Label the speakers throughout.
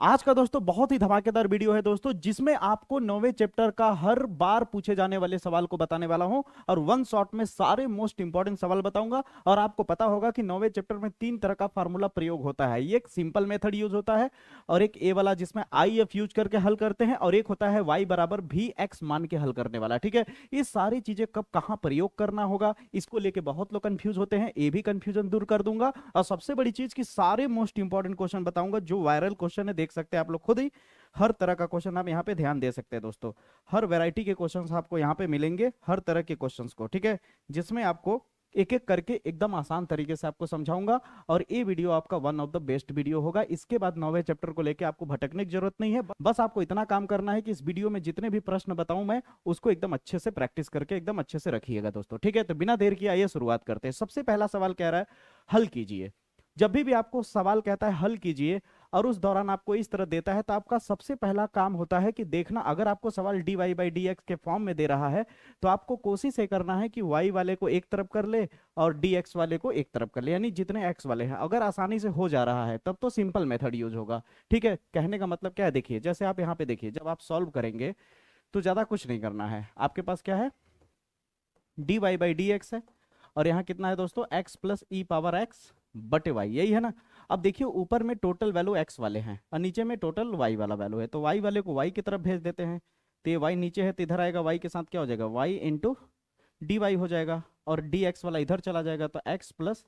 Speaker 1: आज का दोस्तों बहुत ही धमाकेदार वीडियो है दोस्तों, जिसमें आपको 9वें चैप्टर का हर बार पूछे जाने वाले सवाल को बताने वाला हूं और वन शॉट में सारे मोस्ट इंपॉर्टेंट सवाल बताऊंगा। और आपको पता होगा कि 9वें चैप्टर में 3 तरह का फार्मूला प्रयोग होता है। एक सिंपल मेथड यूज होता है, और एक ए वाला जिसमें आई एफ यूज करके हल करते हैं, और एक होता है वाई बराबर भी एक्स मान के हल करने वाला। ठीक है, ये सारी चीजें कब कहां प्रयोग करना होगा इसको लेके बहुत लोग कंफ्यूज होते हैं। ये भी कंफ्यूजन दूर कर दूंगा, और सबसे बड़ी चीज की सारे मोस्ट इंपॉर्टेंट क्वेश्चन बताऊंगा जो वायरल क्वेश्चन है। देख सकते हैं आप लोग खुद ही, हर तरह का क्वेश्चन आप यहाँ पे ध्यान दे सकते हैं दोस्तों। हर वैरायटी के क्वेश्चंस आपको यहाँ पे मिलेंगे, हर तरह के क्वेश्चंस को। ठीक है, जिसमें आपको एक एक करके एकदम आसान तरीके से आपको समझाऊंगा, और ये वीडियो आपका one of the best video होगा। इसके बाद 9वें चैप्टर को लेके आपको भटकने की जरूरत नहीं है। बस आपको इतना काम करना है कि इस वीडियो में जितने भी प्रश्न बताऊं मैं उसको एकदम अच्छे से प्रैक्टिस करके एकदम अच्छे से रखिएगा दोस्तों। ठीक है, तो बिना देर किए आइए शुरुआत करते हैं। सबसे पहला सवाल कह रहा है हल कीजिए। जब भी आपको सवाल कहता है हल कीजिए और उस दौरान आपको इस तरह देता है, तो आपका सबसे पहला काम होता है कि देखना, अगर आपको सवाल d y by d x के फॉर्म में दे रहा है तो आपको कोशिश ये करना है कि वाई वाले को एक तरफ कर ले और डी एक्स वाले को एक तरफ कर ले, यानी जितने एक्स वाले हैं। अगर आसानी से हो जा रहा है तब तो सिंपल मेथड यूज होगा। ठीक है, कहने का मतलब क्या है, देखिए जैसे आप यहाँ पे देखिए, जब आप सॉल्व करेंगे तो ज्यादा कुछ नहीं करना है। आपके पास क्या है, d y by d x है, और यहाँ कितना है दोस्तों, x plus e power x बटे वाई, यही है ना। अब देखिए ऊपर में टोटल वैल्यू x वाले हैं और नीचे में टोटल y वाला वैल्यू है, तो y वाले को y की तरफ भेज देते हैं। तो ये y नीचे है तो इधर आएगा, y के साथ क्या हो जाएगा, y इंटू डी वाई हो जाएगा, और dx वाला इधर चला जाएगा तो x plus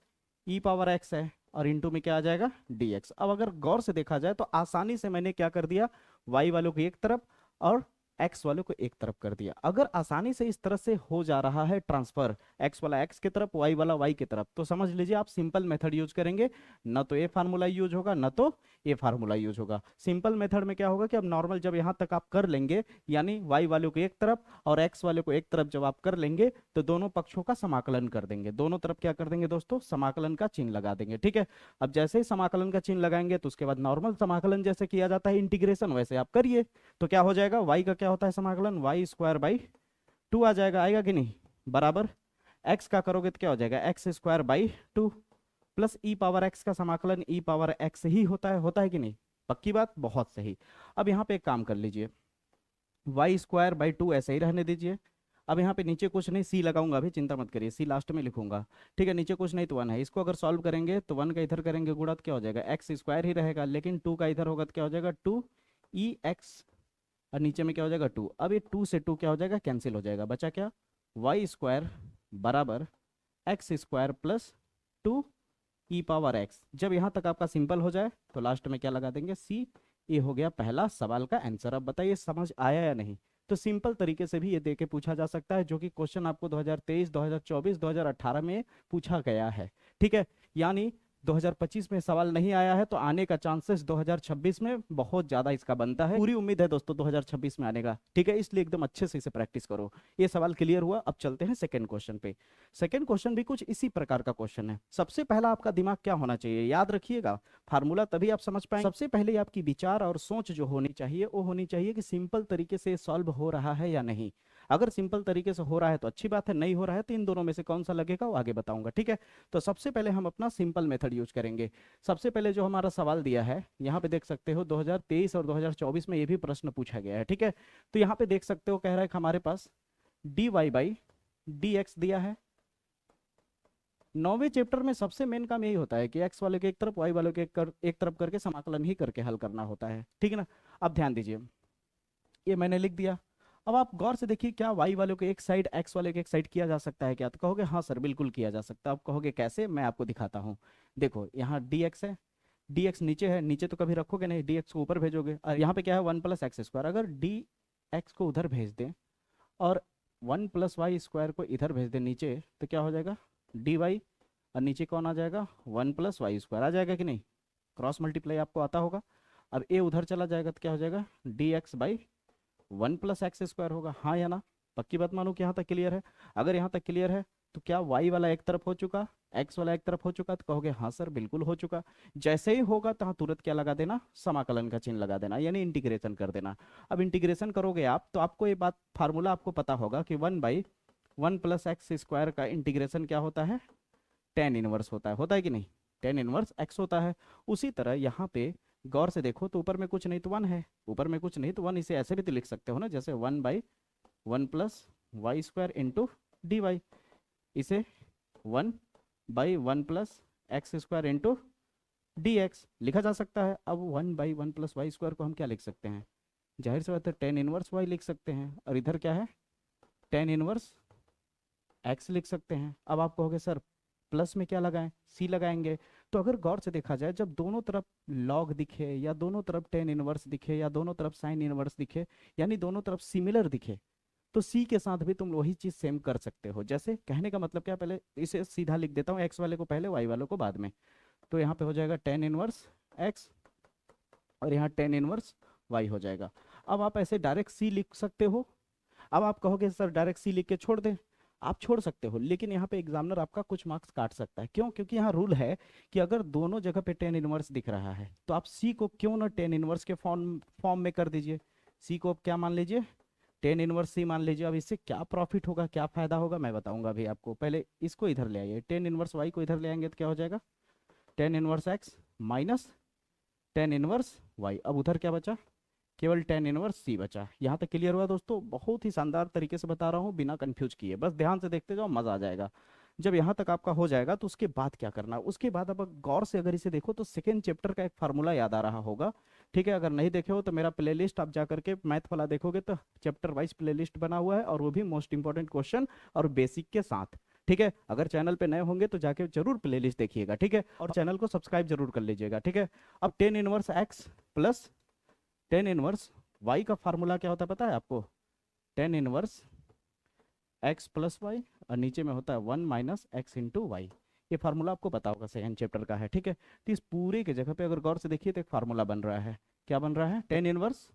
Speaker 1: e power x है, और इंटू में क्या आ जाएगा dx। अब अगर गौर से देखा जाए तो आसानी से मैंने क्या कर दिया, y वालों को एक तरफ और x वाले को एक तरफ कर दिया। अगर आसानी से इस तरह से हो जा रहा है ट्रांसफर, x वाला x की तरफ y वाला y की तरफ, तो समझ लीजिए आप सिंपल मेथड यूज करेंगे। ना तो ये फार्मूला यूज होगा ना तो ये फार्मूला यूज होगा। सिंपल मेथड में क्या होगा कि अब नॉर्मल जब यहां तक आप कर लेंगे, यानी y वाले को एक तरफ और x वाले को एक तरफ जब आप कर लेंगे तो दोनों पक्षों का समाकलन कर देंगे। दोनों तरफ क्या कर देंगे दोस्तों, समाकलन का चिन्ह लगा देंगे। ठीक है, अब जैसे ही समाकलन का चिन्ह लगाएंगे तो उसके बाद नॉर्मल समाकलन जैसे किया जाता है इंटीग्रेशन, वैसे आप करिए। तो क्या हो जाएगा, y का क्या होता है समाकलन, वाई स्क्वायर बाई टू आ जाएगा, आएगा कि नहीं, बराबर x का करोगे तो क्या हो जाएगा, x square by two, plus e power x का समाकलन ई पावर x ही होता है कि नहीं, पक्की बात, बहुत सही। अब यहाँ पे एक काम कर लीजिए, वाई स्क्वायर बाई टू ऐसे ही रहने दीजिए। अब यहाँ पे नीचे कुछ नहीं, सी लगाऊंगा, अभी चिंता मत करिए, सी लास्ट में लिखूंगा। ठीक है, नीचे कुछ नहीं तो वन है, इसको अगर सॉल्व करेंगे तो वन का इधर करेंगे गुणा तो क्या हो जाएगा, एक्स स्क्वायर ही रहेगा, लेकिन टू का इधर होगा तो क्या हो जाएगा, टू ई एक्स, और नीचे में क्या हो जाएगा टू। अब ये टू से टू क्या हो जाएगा, कैंसिल हो जाएगा, बचा क्या, वाई स्क्वायर बराबर एक्स स्क्वायर प्लस टू ई पावर एक्स। जब यहाँ तक आपका सिंपल हो जाए तो लास्ट में क्या लगा देंगे, सी। ये हो गया पहला सवाल का आंसर। अब बताइए समझ आया या नहीं। तो सिंपल तरीके से भी ये देके पूछा जा सकता है, जो कि क्वेश्चन आपको 2023, 2024, 2018 में पूछा गया है। ठीक है, यानी 2025 में सवाल नहीं आया है तो आने का चांसेस 2026 में बहुत ज्यादा इसका बनता है। पूरी उम्मीद है दोस्तों 2026 में आने का। ठीक है, इसलिए एकदम अच्छे से इसे प्रैक्टिस करो। ये सवाल क्लियर हुआ, अब चलते हैं सेकंड क्वेश्चन पे। सेकंड क्वेश्चन भी कुछ इसी प्रकार का क्वेश्चन है। सबसे पहला आपका दिमाग क्या होना चाहिए, याद रखिएगा, फार्मूला तभी आप समझ पाएंगे। सबसे पहले आपकी विचार और सोच जो होनी चाहिए वो होनी चाहिए कि सिंपल तरीके से सॉल्व हो रहा है या नहीं। अगर सिंपल तरीके से हो रहा है तो अच्छी बात है, नहीं हो रहा है तो इन दोनों में से कौन सा लगेगा वो आगे बताऊंगा। ठीक है, तो सबसे पहले हम अपना सिंपल मेथड यूज करेंगे। सबसे पहले जो हमारा सवाल दिया है यहाँ पे देख सकते हो, 2023 और 2024 में ये भी प्रश्न पूछा गया है। ठीक है, तो यहाँ पे देख सकते हो कह रहा है कि हमारे पास d y by d x दिया है। 9वें चैप्टर में सबसे मेन काम यही होता है कि एक्स वाले के एक तरफ वाई वाले के एक तरफ करके समाकलन ही करके हल करना होता है। ठीक है ना, अब ध्यान दीजिए, ये मैंने लिख दिया। अब आप गौर से देखिए, क्या वाई वालों को एक साइड एक्स वाले के एक साइड किया जा सकता है क्या, तो कहोगे हाँ सर बिल्कुल किया जा सकता है। आप कहोगे कैसे, मैं आपको दिखाता हूँ। देखो यहाँ डी एक्स है, डी एक्स नीचे है, नीचे तो कभी रखोगे नहीं, डी एक्स को ऊपर भेजोगे, और यहाँ पे क्या है वन प्लस एक्स स्क्वायर। अगर डी एक्स को उधर भेज दें और वन प्लस वाई स्क्वायर को इधर भेज दें नीचे, तो क्या हो जाएगा डी वाई, और नीचे कौन आ जाएगा, वन प्लस वाई स्क्वायर आ जाएगा कि नहीं, क्रॉस मल्टीप्लाई आपको आता होगा। अब ए उधर चला जाएगा तो क्या हो जाएगा, D x by one plus x square होगा, हाँ या ना, पक्की बात मानो कि यहाँ तक क्लियर है। अगर यहाँ तक क्लियर है तो क्या y वाला एक तरफ हो चुका, x वाला एक तरफ हो चुका, तो कहोगे हाँ सर बिल्कुल हो चुका। जैसे ही होगा तो हाँ तुरंत क्या लगा देना, समाकलन का चिन्ह लगा देना, यानी इंटीग्रेशन कर देना। अब इंटीग्रेशन करोगे आप तो आपको ये बात फार्मूला आपको पता होगा कि one by one plus x square का इंटीग्रेशन क्या होता है, टेन इनवर्स होता है कि नहीं, टेन इनवर्स एक्स होता है। उसी तरह यहाँ पे गौर से देखो तो ऊपर में कुछ नहीं तो 1 है, ऊपर में कुछ नहीं तो 1, इसे ऐसे भी तो लिख सकते हो ना, जैसे 1/1 plus y square into d y, इसे 1/1 plus x square into d x लिखा जा सकता है। अब 1/1 प्लस वाई स्क्वायर को हम क्या लिख सकते हैं, जाहिर सी बात है टेन इनवर्स वाई लिख सकते हैं, और इधर क्या है टेन इनवर्स एक्स लिख सकते हैं। अब आप कहोगे सर प्लस में क्या लगाएं, सी लगाएंगे। तो अगर गौर से देखा जाए, जब दोनों तरफ लॉग दिखे या दोनों तरफ टेन इनवर्स दिखे या दोनों तरफ साइन इनवर्स दिखे, यानी दोनों तरफ सिमिलर दिखे, तो सी के साथ भी तुम वही चीज सेम कर सकते हो। जैसे कहने का मतलब क्या, पहले इसे सीधा लिख देता हूँ, एक्स वाले को पहले वाई वाले को बाद में। तो यहाँ पे हो जाएगा टेन इनवर्स एक्स और यहाँ टेन इनवर्स वाई हो जाएगा। अब आप ऐसे डायरेक्ट सी लिख सकते हो। अब आप कहोगे सर डायरेक्ट सी लिख के छोड़ दें, आप छोड़ सकते हो, लेकिन यहाँ पे एग्जामिनर आपका कुछ मार्क्स काट सकता है। क्यों? क्योंकि यहाँ रूल है कि अगर दोनों जगह पे टेन इनवर्स दिख रहा है तो आप सी को क्यों ना टेन इनवर्स के फॉर्म में कर दीजिए। सी को आप क्या मान लीजिए, टेन इनवर्स सी मान लीजिए। अब इससे क्या प्रॉफिट होगा, क्या फायदा होगा, मैं बताऊंगा अभी आपको। पहले इसको इधर ले आइए, टेन इनवर्स वाई को इधर ले आएंगे तो क्या हो जाएगा, tan inverse x minus tan inverse y. अब उधर क्या बचा, केवल टेन इनवर्स सी बचा। यहाँ तक क्लियर हुआ दोस्तों? बहुत ही शानदार तरीके से बता रहा हूँ, बिना कंफ्यूज किए, बस ध्यान से देखते जाओ, मजा आ जाएगा। जब यहाँ तक आपका हो जाएगा तो उसके बाद क्या करना, उसके बाद अब गौर से अगर इसे देखो तो सेकेंड चैप्टर का एक फार्मूला याद आ रहा होगा। ठीक है, अगर नहीं देखे हो तो मेरा प्लेलिस्ट आप जा करके मैथ वाला देखोगे तो चैप्टर वाइज प्लेलिस्ट बना हुआ है, और वो भी मोस्ट इंपॉर्टेंट क्वेश्चन और बेसिक के साथ। ठीक है, अगर चैनल पे नए होंगे तो जाके जरूर प्लेलिस्ट देखिएगा। ठीक है, और चैनल को सब्सक्राइब जरूर कर लीजिएगा। ठीक है, अब tan inverse x plus tan inverse y का फार्मूला क्या होता है पता है आपको, tan inverse x plus y, और नीचे में होता है 1 माइनस एक्स इंटू वाई। ये फार्मूला आपको पता होगा, सेकंड चैप्टर का है। ठीक है, तो इस पूरे के जगह पे अगर गौर से देखिए तो एक फार्मूला बन रहा है। क्या बन रहा है, tan inverse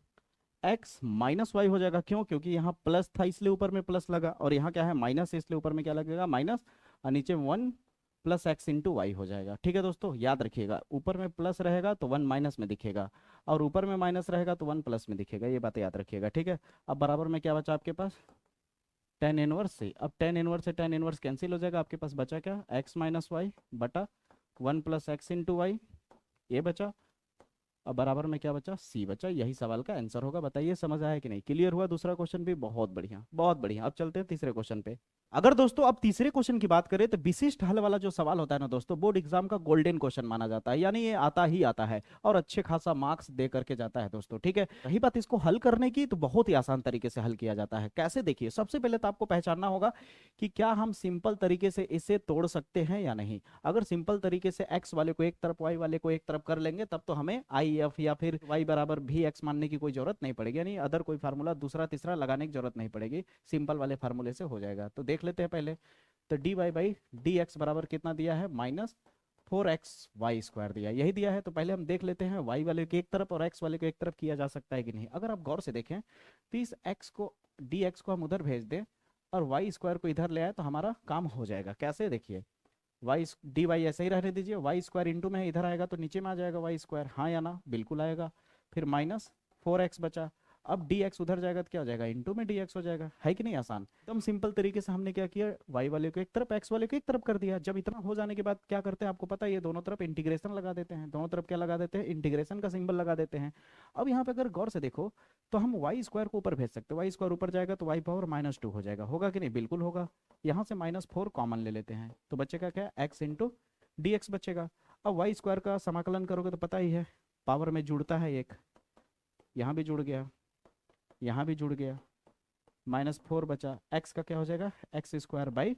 Speaker 1: x minus y हो जाएगा। क्यों? क्योंकि यहाँ प्लस था इसलिए ऊपर में प्लस लगा, और यहाँ क्या है माइनस है इसलिए ऊपर में क्या लगेगा माइनस, और नीचे 1 प्लस एक्स इंटू वाई हो जाएगा। ठीक है दोस्तों, याद रखिएगा, ऊपर में प्लस रहेगा तो 1 माइनस में दिखेगा, और ऊपर में माइनस रहेगा तो 1 प्लस में दिखेगा, ये बात याद रखिएगा। ठीक है, अब बराबर में क्या बचा आपके पास, टेन इनवर्स से, अब टेन इनवर्स से टेन इनवर्स कैंसिल हो जाएगा, आपके पास बचा क्या, एक्स माइनस वाई बटा 1 प्लस एक्स इंटू वाई, ये बचा। अब बराबर में क्या बचा, सी बचा। यही सवाल का आंसर होगा। बताइए समझ आया कि नहीं, क्लियर हुआ? दूसरा क्वेश्चन भी बहुत बढ़िया, बहुत बढ़िया। अब चलते हैं तीसरे क्वेश्चन पे। अगर दोस्तों अब तीसरे क्वेश्चन की बात करें तो विशिष्ट हल वाला जो सवाल होता है ना दोस्तों, बोर्ड एग्जाम का गोल्डन क्वेश्चन माना जाता है, यानी ये आता ही आता है और अच्छे खासा मार्क्स दे करके जाता है दोस्तों। ठीक है, रही बात इसको हल करने की, तो बहुत ही आसान तरीके से हल किया जाता है। कैसे? देखिए, सबसे पहले तो आपको पहचानना होगा कि क्या हम सिंपल तरीके से इसे तोड़ सकते हैं या नहीं। अगर सिंपल तरीके से एक्स वाले को एक तरफ वाई वाले को एक तरफ कर लेंगे तब तो हमें आई एफ या फिर वाई बराबर भी एक्स मानने की कोई जरूरत नहीं पड़ेगी, यानी अदर कोई फार्मूला दूसरा तीसरा लगाने की जरूरत नहीं पड़ेगी, सिंपल वाले फार्मूले से हो जाएगा। तो देख लेते हैं पहले। तो d y by d x बराबर कितना दिया है, माइनस 4xy² दिया, यही दिया है। तो पहले हम देख लेते हैं y वाले को एक तरफ और x वाले को एक तरफ किया जा सकता है कि नहीं। अगर आप गौर से देखें तो इस x को dx को हम उधर भेज दें और y² को इधर ले आए तो हमारा काम हो जाएगा। कैसे? देखिए, वाई डी वाई ऐसे ही रहने दीजिए, y² इंटू में इधर आएगा तो नीचे में आ जाएगा y², हाँ या ना? बिल्कुल आएगा। फिर माइनस 4x बचा, अब dx उधर जाएगा तो क्या हो जाएगा, इंटू में dx हो जाएगा। है कि नहीं आसान? एकदम सिंपल तरीके से हमने क्या किया, y वाले को एक तरफ x वाले को एक तरफ कर दिया। जब इतना हो जाने के बाद क्या करते हैं आपको पता है, ये दोनों तरफ इंटीग्रेशन लगा देते हैं। दोनों तरफ क्या लगा देते हैं, इंटीग्रेशन का सिंबल लगा देते हैं। अब यहाँ पे अगर गौर से देखो तो हम y² को ऊपर भेज सकते हैं, y² ऊपर जाएगा तो y पावर -2 हो जाएगा। होगा कि नहीं? बिल्कुल होगा। यहाँ से -4 कॉमन ले लेते हैं तो बचेगा क्या, x इंटू dx बचेगा। अब y² का समाकलन करोगे तो पता ही है पावर में जुड़ता है एक, यहाँ भी जुड़ गया, यहाँ भी जुड़ गया, -4 बचा, x का क्या हो जाएगा, x²/2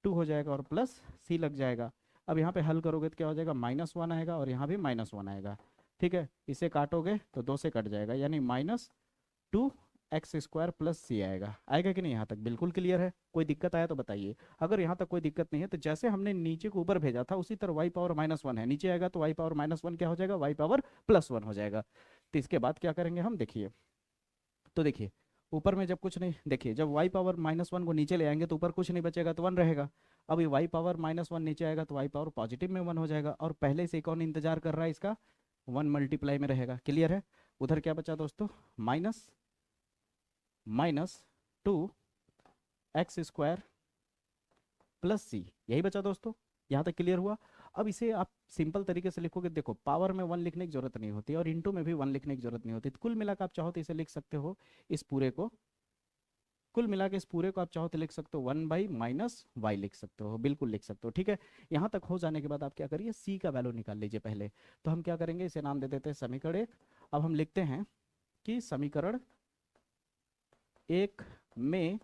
Speaker 1: हो जाएगा और प्लस c लग जाएगा। अब यहाँ पे हल करोगे तो क्या हो जाएगा, -1 आएगा और यहाँ भी -1 आएगा। ठीक है, इसे काटोगे तो 2 से कट जाएगा, यानी -2x² + c आएगा। आएगा कि नहीं? यहाँ तक बिल्कुल क्लियर है? कोई दिक्कत आया तो बताइए। अगर यहाँ तक कोई दिक्कत नहीं है तो जैसे हमने नीचे को ऊपर भेजा था उसी तरह y पावर -1 है, नीचे आएगा तो y पावर -1 क्या हो जाएगा, y पावर +1 हो जाएगा। तो इसके बाद क्या करेंगे हम, देखिए, तो देखिए ऊपर में जब कुछ नहीं, देखिए जब y पावर -1 को नीचे ले आएंगे तो ऊपर कुछ नहीं बचेगा तो 1 रहेगा। अब ये y पावर -1 नीचे आएगा तो y पावर पॉजिटिव में 1 हो जाएगा, और पहले से कौन इंतजार कर रहा है इसका, 1 मल्टीप्लाई में रहेगा। क्लियर है? उधर क्या बचा दोस्तों, -2x² + c, यही बचा दोस्तों। यहाँ तक क्लियर हुआ? अब इसे आप सिंपल तरीके से लिखोगे, देखो पावर में 1 लिखने की जरूरत नहीं होती और इंटू में भी 1 लिखने की जरूरत नहीं होती, तो कुल मिलाकर आप चाहो तो इसे लिख सकते हो, इस पूरे को, कुल मिला के इस पूरे को आप चाहो तो लिख सकते हो 1/-y लिख सकते हो, बिल्कुल लिख सकते हो। ठीक है, यहाँ तक हो जाने के बाद आप क्या करिए, सी का वैल्यू निकाल लीजिए पहले। तो हम क्या करेंगे, इसे नाम दे देते हैं समीकरण 1। अब हम लिखते हैं कि समीकरण 1 में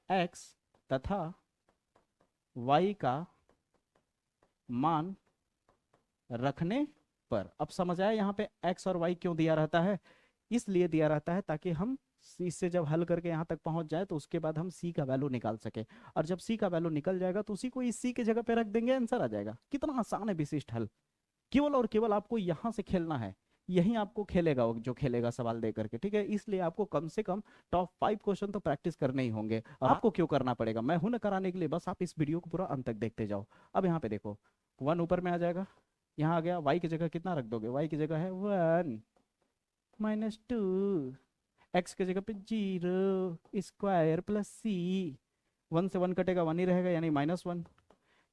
Speaker 1: x तथा y का मान रखने पर, अब समझ आया यहाँ पे x और y क्यों दिया रहता है, इसलिए दिया रहता है ताकि हम इससे जब हल करके यहाँ तक पहुंच जाए तो उसके बाद हम c का वैल्यू निकाल सके, और जब c का वैल्यू निकल जाएगा तो उसी को इस c के जगह पे रख देंगे, आंसर आ जाएगा। कितना आसान है विशिष्ट हल, केवल और केवल आपको यहाँ से खेलना है, यही आपको खेलेगा जो खेलेगा सवाल दे करके। ठीक है, इसलिए आपको कम से कम टॉप 5 क्वेश्चन तो प्रैक्टिस करने ही होंगे। और आपको क्यों करना पड़ेगा, मैं हूं ना कराने के लिए, बस आप इस वीडियो को पूरा अंत तक देखते जाओ। अब यहाँ पे देखो 1 ऊपर में आ जाएगा, यहाँ आ गया, y की जगह कितना रख दोगे, y की जगह है 1 -2, x की जगह पे 0 स्क्वायर प्लस c, 1 से 1 कटेगा 1 ही रहेगा यानी -1,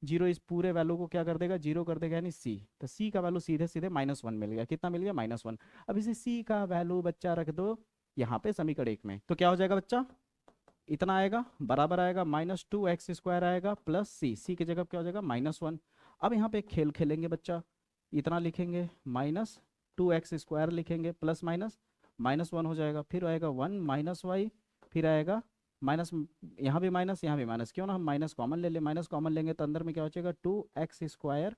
Speaker 1: 0 इस पूरे वैल्यू को क्या कर देगा, 0 कर देगा यानी c, तो c का वैल्यू सीधे सीधे -1 मिल गया, कितना मिल गया -1। अब इसे c का वैल्यू बच्चा रख दो यहाँ पे समीकरण 1 में, तो क्या हो जाएगा बच्चा, इतना आएगा, बराबर आएगा -2x² आएगा प्लस c की जगह क्या हो जाएगा -1। अब यहाँ पे खेल खेलेंगे बच्चा, इतना लिखेंगे -2x² लिखेंगे प्लस माइनस -1 हो जाएगा, फिर आएगा 1 -y, फिर आएगा माइनस, यहाँ भी माइनस यहाँ भी माइनस, क्यों ना हम माइनस कॉमन ले लें, माइनस कॉमन लेंगे तो अंदर में क्या बचेगा 2x²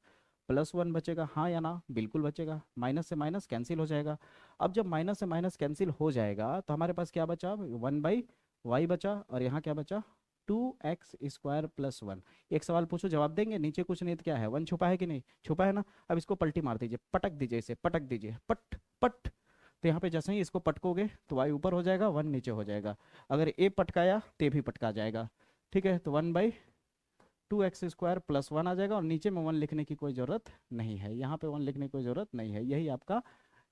Speaker 1: प्लस 1 बचेगा, हाँ या ना, बिल्कुल बचेगा, माइनस से माइनस कैंसिल हो जाएगा। अब जब माइनस से माइनस कैंसिल हो जाएगा तो हमारे पास क्या बचा, 1/y बचा, और यहाँ क्या बचा 2x² प्लस 1। एक सवाल पूछो जवाब देंगे, नीचे कुछ नहीं तो क्या है, 1 छुपा है कि नहीं, छुपा है ना। अब इसको पलटी मार दीजिए, पटक दीजिए, इसे पटक दीजिए, पट पट, तो यहाँ पे जैसे ही इसको पटकोगे तो y ऊपर हो जाएगा, 1 नीचे हो जाएगा, अगर a पटकाया तो भी पटका जाएगा। ठीक है, तो 1/2x² प्लस 1 आ जाएगा, और नीचे में 1 लिखने की कोई जरूरत नहीं है, यहाँ पे 1 लिखने की कोई जरूरत नहीं है, यही आपका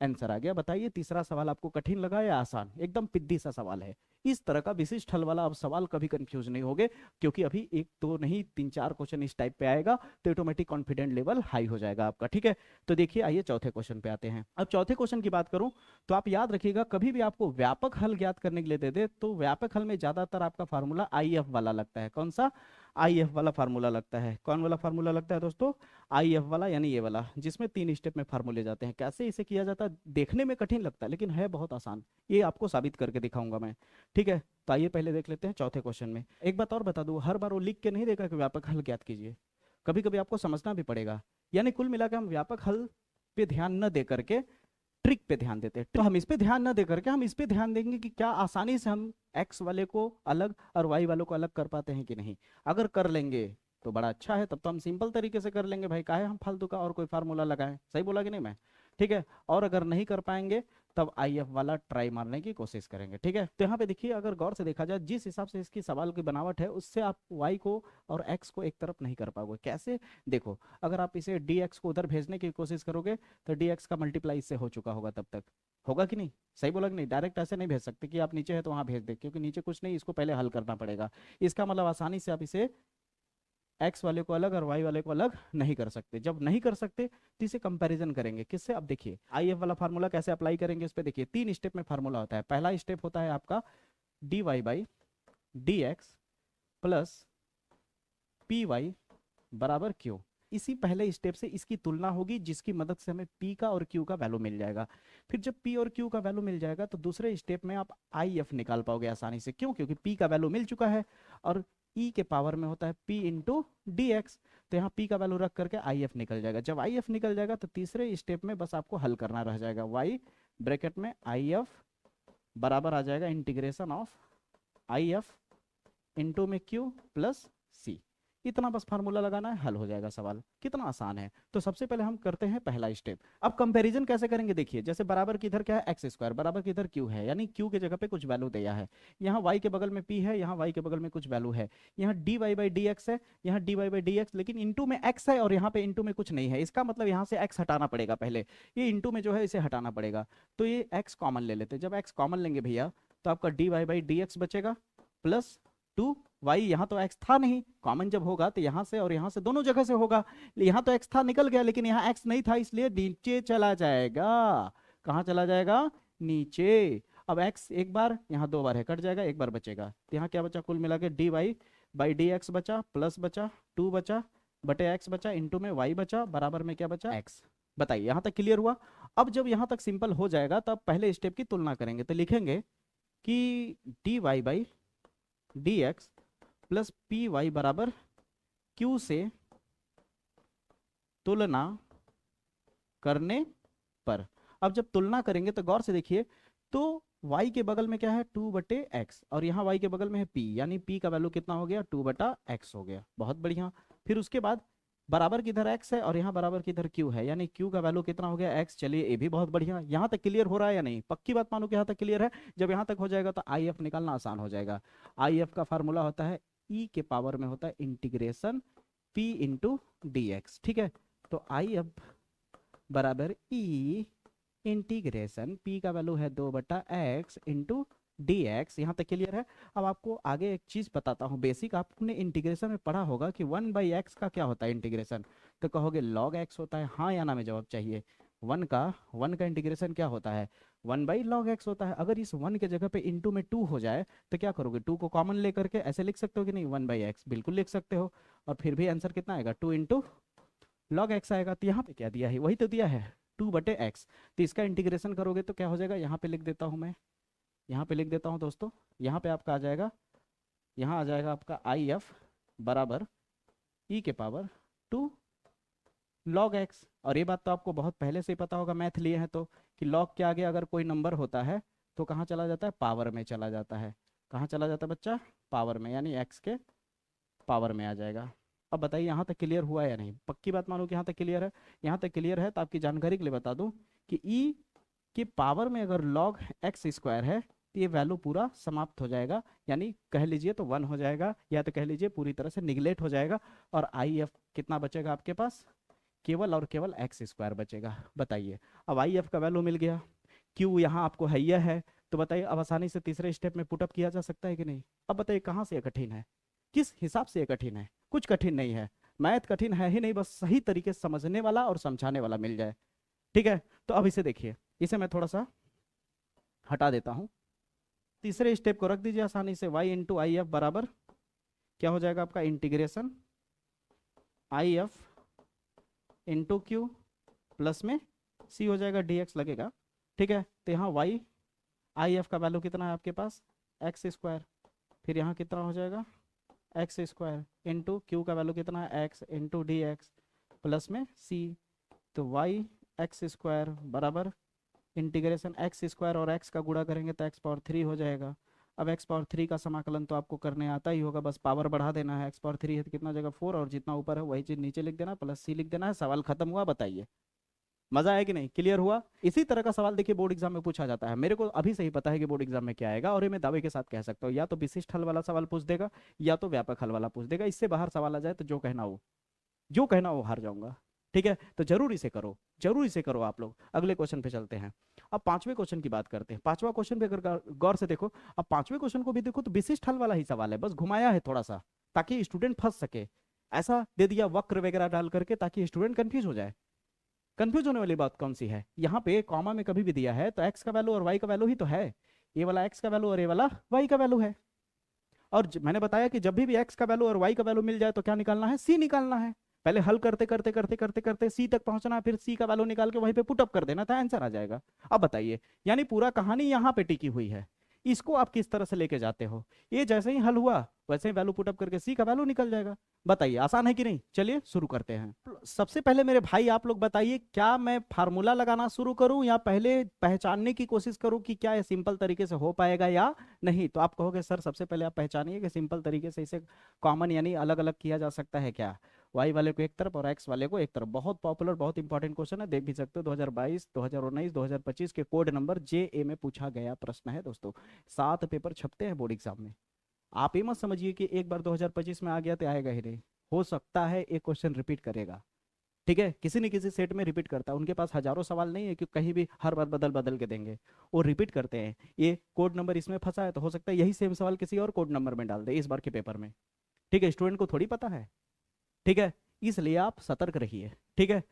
Speaker 1: आंसर आ गया। बताइए तीसरा सवाल आपको कठिन लगा या आसान, एकदम पिद्दी सा सवाल है। इस तरह का विशिष्ट हल वाला अब सवाल कभी कंफ्यूज नहीं होगे, क्योंकि अभी 1 2 नहीं 3 4 क्वेश्चन इस टाइप पे आएगा तो ऑटोमेटिक कॉन्फिडेंट लेवल हाई हो जाएगा आपका। ठीक है, तो देखिए आइए चौथे क्वेश्चन पे आते हैं। अब चौथे क्वेश्चन की बात करूं तो आप याद रखिएगा, कभी भी आपको व्यापक हल ज्ञात करने के लिए दे दे तो व्यापक हल में ज्यादातर आपका फार्मूला IF वाला लगता है। कौन सा, IF वाला फार्मूला लगता है। कौन वाला फार्मूला लगता है दोस्तों, IF वाला, यानी ये वाला जिसमें 3 स्टेप में फार्मूले जाते हैं। कैसे इसे किया जाता है, देखने में कठिन लगता है लेकिन है बहुत आसान, ये आपको साबित करके दिखाऊंगा मैं। ठीक है, तो आइए पहले देख लेते हैं चौथे क्वेश्चन में। एक बात और बता दूं, हर बार वो लिख के नहीं देगा कि व्यापक हल ज्ञात कीजिए, कभी कभी आपको समझना भी पड़ेगा, यानी कुल मिलाकर हम व्यापक हल पे ध्यान न दे करके ट्रिक पे ध्यान देते हैं। तो हम इस पे ध्यान न दे करके हम इस पे ध्यान देंगे कि क्या आसानी से हम x वाले को अलग और y वालों को अलग कर पाते हैं कि नहीं। अगर कर लेंगे तो बड़ा अच्छा है, तब तो हम सिंपल तरीके से कर लेंगे भाई, काहे हम फालतू का और कोई फार्मूला लगाएं। सही बोला कि नहीं मैं, ठीक है। और अगर नहीं कर पाएंगे तब IF वाला ट्राई मारने की कोशिश करेंगे। ठीक है, तो यहाँ पे देखिए, अगर गौर से देखा जाए जिस हिसाब से इसकी सवाल की बनावट है उससे आप y को और x को एक तरफ नहीं कर पाओगे। कैसे, देखो अगर आप इसे dx को उधर भेजने की कोशिश करोगे तो dx का मल्टीप्लाई इससे हो चुका होगा, तब तक होगा कि नहीं। सही बोला कि नहीं, डायरेक्ट ऐसे नहीं भेज सकते कि आप नीचे है तो वहां भेज दे, क्योंकि नीचे कुछ नहीं, इसको पहले हल करना पड़ेगा। इसका मतलब आसानी से आप इसे x वाले को अलग और y वाले को अलग नहीं कर सकते। जब नहीं कर सकते तो इसे कंपैरिजन करेंगे किससे, अब देखिए IF वाला फार्मूला कैसे अप्लाई करेंगे इस पे। देखिए 3 स्टेप में फार्मूला होता है। पहला स्टेप होता है आपका dy/dx प्लस py बराबर q। इसी पहले स्टेप से इसकी तुलना होगी जिसकी मदद से हमें p का और q का वैल्यू मिल जाएगा। फिर जब p और q का वैल्यू मिल जाएगा तो दूसरे स्टेप में आप IF निकाल पाओगे आसानी से। क्यों, क्योंकि p का वैल्यू मिल चुका है और e के पावर में होता है p इंटू dx, तो यहाँ p का वैल्यू रख करके IF निकल जाएगा। जब IF निकल जाएगा तो तीसरे स्टेप में बस आपको हल करना रह जाएगा। y ब्रैकेट में IF बराबर आ जाएगा इंटीग्रेशन ऑफ IF इंटू में q प्लस c। इतना बस फार्मूला लगाना है, हल हो जाएगा सवाल। कितना आसान है। तो सबसे पहले हम करते हैं पहला स्टेप। अब कंपैरिजन कैसे करेंगे, देखिए जैसे बराबर की इधर क्या है x², बराबर की इधर q है, यानी q के जगह पे कुछ वैल्यू दिया है। यहाँ y के बगल में p है, यहाँ y के बगल में कुछ वैल्यू है। यहाँ dy/dx है, यहाँ dy/dx, लेकिन इंटू में x है और यहाँ पे इंटू में कुछ नहीं है। इसका मतलब यहाँ से x हटाना पड़ेगा पहले, ये इंटू में जो है इसे हटाना पड़ेगा। तो ये x कॉमन ले लेते हैं। जब x कॉमन लेंगे भैया तो आपका dy/dx बचेगा प्लस 2 y यहाँ तो x था नहीं, कॉमन जब होगा तो यहाँ से और यहाँ से दोनों जगह से होगा। यहाँ तो x था निकल गया, लेकिन यहाँ x नहीं था, इसलिए नीचे चला जाएगा। कहाँ चला जाएगा? नीचे। अब x एक बार, यहाँ दो बार है, कट जाएगा, एक बार बचेगा, तो यहाँ क्या बचा? कुल मिला के dy बाई डी एक्स बचा, प्लस बचा 2 बचा बटे x बचा, इंटू में y बचा, बराबर में क्या बचा? x। बताइए यहाँ तक क्लियर हुआ? अब जब यहाँ तक सिंपल हो जाएगा तब पहले स्टेप की तुलना करेंगे, तो लिखेंगे कि dy by d x plus p y बराबर q से तुलना करने पर। अब जब तुलना करेंगे तो गौर से देखिए, तो y के बगल में क्या है? 2 बटे एक्स, और यहाँ y के बगल में है p, यानी p का वैल्यू कितना हो गया? 2 बटा x हो गया। बहुत बढ़िया। फिर उसके बाद बराबर किधर x है और यहाँ बराबर किधर q है, यानी q का वैल्यू कितना हो गया? x। चलिए ये भी बहुत बढ़िया। यहाँ तक क्लियर हो रहा है या नहीं? पक्की बात मानो कि यहाँ तक क्लियर है। जब यहाँ तक हो जाएगा तो IF निकालना आसान हो जाएगा। IF का फार्मूला होता है e के पावर में होता है integration p into d x. ठीक है, तो IF बराबर e इंटीग्रेशन p का वैल्यू है 2 बटा एक्स इंटू डी एक्स। यहाँ तक क्लियर है। अब आपको आगे एक चीज बताता हूँ, बेसिक आपने इंटीग्रेशन में पढ़ा होगा कि 1 बाई एक्स का क्या होता है इंटीग्रेशन, तो कहोगे लॉग एक्स होता है। हाँ या ना में जवाब चाहिए। 1 का इंटीग्रेशन क्या होता है? 1 बाई लॉग एक्स होता है। अगर इस 1 के जगह पे इंटू में 2 हो जाए तो क्या करोगे? 2 को कॉमन लेकर के ऐसे लिख सकते हो कि नहीं? 1 बाई एक्स बिल्कुल लिख सकते हो, और फिर भी आंसर कितना आएगा? 2 इंटू लॉग एक्स आएगा। तो यहाँ पे क्या दिया है? वही तो दिया है, 2 बटे एक्स। तो इसका इंटीग्रेशन करोगे तो क्या हो जाएगा? यहाँ पे लिख देता हूँ मैं, यहाँ पे लिख देता हूँ दोस्तों। यहाँ पे आपका आ जाएगा, यहाँ आ जाएगा आपका IF बराबर e के पावर 2 लॉग एक्स। और ये बात तो आपको बहुत पहले से ही पता होगा, मैथ लिए हैं तो, कि लॉग के आगे अगर कोई नंबर होता है तो कहाँ चला जाता है? पावर में चला जाता है। कहाँ चला जाता है बच्चा? पावर में, यानी x के पावर में आ जाएगा। अब बताइए यहाँ तक क्लियर हुआ या नहीं? पक्की बात मानो कि यहाँ तक क्लियर है। यहाँ तक क्लियर है तो आपकी जानकारी के लिए बता दूं कि e के पावर में अगर log x स्क्वायर है तो ये वैल्यू पूरा समाप्त हो जाएगा, यानी कह लीजिए तो 1 हो जाएगा, या तो कह लीजिए पूरी तरह से निगलेक्ट हो जाएगा। और IF कितना बचेगा आपके पास? केवल और केवल x स्क्वायर बचेगा। बताइए, अब IF का वैल्यू मिल गया, Q यहाँ आपको है, तो बताइए अब आसानी से तीसरे स्टेप में पुटअप किया जा सकता है कि नहीं? अब बताइए कहाँ से ये कठिन है, किस हिसाब से ये कठिन है? कुछ कठिन नहीं है, मैथ कठिन है ही नहीं, बस सही तरीके से समझने वाला और समझाने वाला मिल जाए। ठीक है, तो अब इसे देखिए, इसे मैं थोड़ा सा हटा देता हूं। तीसरे स्टेप को रख दीजिए आसानी से, y इंटू IF बराबर क्या हो जाएगा आपका? Integration IF into Q plus में c हो जाएगा, dx लगेगा। ठीक है, तो यहाँ y IF का वैल्यू कितना है आपके पास? x square. फिर यहाँ कितना हो जाएगा? x स्क्वायर इंटू क्यू का वैल्यू कितना है? x into d x plus में c। तो y x स्क्वायर बराबर इंटीग्रेशन x स्क्वायर और x का गुणा करेंगे तो x पावर 3 हो जाएगा। अब x पावर 3 का समाकलन तो आपको करने आता ही होगा, बस पावर बढ़ा देना है। x पावर 3 है तो कितना जगह 4, और जितना ऊपर है वही चीज नीचे लिख देना, प्लस c लिख देना है। सवाल खत्म हुआ। बताइए मजा आया कि नहीं? क्लियर हुआ? इसी तरह का सवाल देखिए बोर्ड एग्जाम में पूछा जाता है। मेरे को अभी से ही पता है कि बोर्ड एग्जाम में क्या आएगा, और ये मैं दावे के साथ कह सकता हूँ, या तो विशिष्ट हल वाला सवाल पूछ देगा या तो व्यापक हल वाला पूछ देगा। इससे बाहर सवाल आ जाए तो जो कहना वो हार जाऊंगा। ठीक है, तो जरूर इसे करो, जरूर इसे करो आप लोग। अगले क्वेश्चन पे चलते हैं। अब पांचवें क्वेश्चन की बात करते हैं। पांचवा क्वेश्चन पे अगर गौर से देखो, अब पांचवें क्वेश्चन को भी देखो तो विशिष्ट हल वाला ही सवाल है, बस घुमाया है थोड़ा सा ताकि स्टूडेंट फंस सके। ऐसा दे दिया वक्र वगैरह डाल करके ताकि स्टूडेंट कंफ्यूज हो जाए। कंफ्यूज होने वाली बात कौन सी है? यहाँ पे कॉमा में कभी भी दिया है तो x का वैल्यू और y का वैल्यू ही तो है। ये वाला x का वैल्यू और ये वाला y का वैल्यू है। और मैंने बताया कि जब भी x का वैल्यू और y का वैल्यू मिल जाए तो क्या निकालना है? c निकालना है। पहले हल करते करते करते करते करते c तक पहुंचना, फिर c का वैल्यू निकाल के वहीं पे पुटअप कर देना था, आंसर आ जाएगा। अब बताइए, यानी पूरा कहानी यहाँ पे टिकी हुई है। इसको आप किस तरह से लेके जाते हो? ये जैसे ही हल हुआ वैसे ही वैल्यू पुटअप करके c का वैल्यू निकल जाएगा। बताइए आसान है कि नहीं? चलिए शुरू करते हैं। सबसे पहले मेरे भाई आप लोग बताइए, क्या मैं फार्मूला लगाना शुरू करूं या पहले पहचानने की कोशिश करूं कि क्या ये सिंपल तरीके से हो पाएगा या नहीं? तो आप कहोगे सर सबसे पहले आप पहचानिए कि सिंपल तरीके से इसे कॉमन यानी अलग अलग किया जा सकता है क्या? वाई वाले को एक तरफ और एक्स वाले को एक तरफ। बहुत पॉपुलर, बहुत इंपॉर्टेंट क्वेश्चन है, देख भी सकते हो। 2022, 2019, 2025 के कोड नंबर JA में पूछा गया प्रश्न है दोस्तों। 7 पेपर छपते हैं बोर्ड एग्जाम में। आप ये मत समझिए कि एक बार 2025 में आ गया तो आएगा ही नहीं, हो सकता है एक क्वेश्चन रिपीट करेगा। ठीक है, किसी न किसी सेट में रिपीट करता है, उनके पास हजारों सवाल नहीं है कि कहीं भी हर बार बदल बदल के देंगे, वो रिपीट करते हैं। ये कोड नंबर इसमें फंसा है तो हो सकता है यही सेम सवाल किसी और कोड नंबर में डाल दे इस बार के पेपर में। ठीक है, स्टूडेंट को थोड़ी पता है। ठीक है, इसलिए आप सतर्क रहिए। ठीक है,